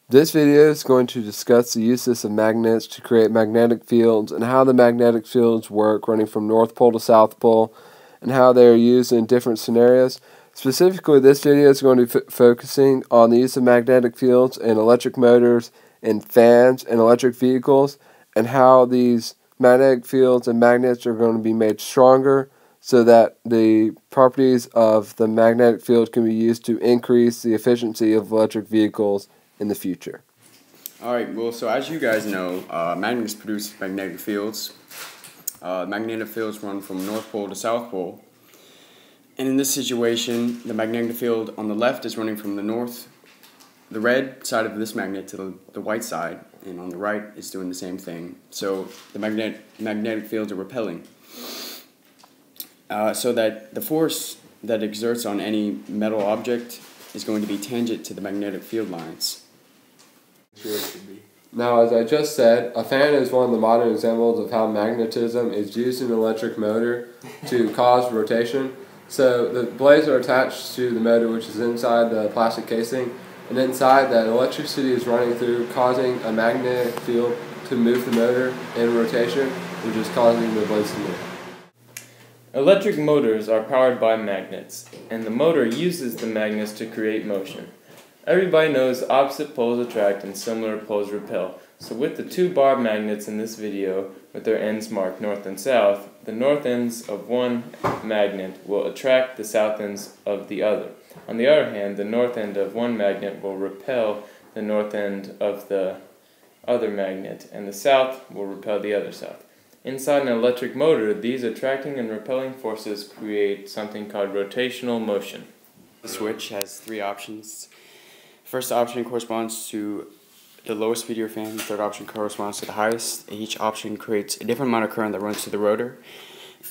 This video is going to discuss the uses of magnets to create magnetic fields and how the magnetic fields work running from North Pole to South Pole and how they are used in different scenarios. Specifically, this video is going to be focusing on the use of magnetic fields in electric motors and fans and electric vehicles and how these magnetic fields and magnets are going to be made stronger so that the properties of the magnetic field can be used to increase the efficiency of electric vehicles in the future. Alright, well, so as you guys know, magnets produce magnetic fields. Magnetic fields run from North Pole to South Pole. And in this situation, the magnetic field on the left is running from the red side of this magnet to the white side, and on the right is doing the same thing. So the magnetic fields are repelling. So that the force that exerts on any metal object is going to be tangent to the magnetic field lines. Now, as I just said, a fan is one of the modern examples of how magnetism is used in an electric motor to cause rotation. So the blades are attached to the motor, which is inside the plastic casing, and inside that electricity is running through, causing a magnetic field to move the motor in rotation, which is causing the blades to move. Electric motors are powered by magnets, and the motor uses the magnets to create motion. Everybody knows opposite poles attract and similar poles repel. So with the two bar magnets in this video, with their ends marked north and south, the north ends of one magnet will attract the south ends of the other. On the other hand, the north end of one magnet will repel the north end of the other magnet, and the south will repel the other south. Inside an electric motor, these attracting and repelling forces create something called rotational motion. The switch has three options. First option corresponds to the lowest speed of your fan. The third option corresponds to the highest. Each option creates a different amount of current that runs to the rotor,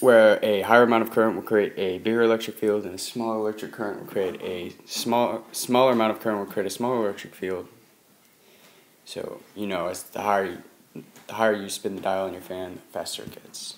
where a higher amount of current will create a bigger electric field, and a smaller electric current will create a smaller amount of current will create a smaller electric field. So, you know, as the higher you spin the dial on your fan, the faster it gets.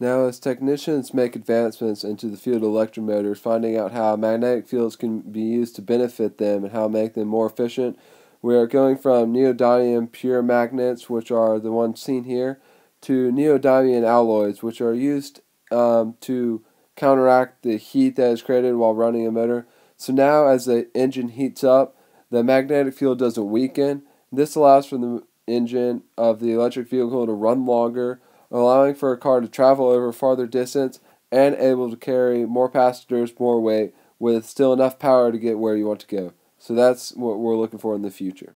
Now, as technicians make advancements into the field of electric motors, finding out how magnetic fields can be used to benefit them and how to make them more efficient, we are going from neodymium pure magnets, which are the ones seen here, to neodymium alloys, which are used to counteract the heat that is created while running a motor. So now, as the engine heats up, the magnetic field doesn't weaken. This allows for the engine of the electric vehicle to run longer, allowing for a car to travel over farther distance and able to carry more passengers, more weight, with still enough power to get where you want to go. So that's what we're looking for in the future.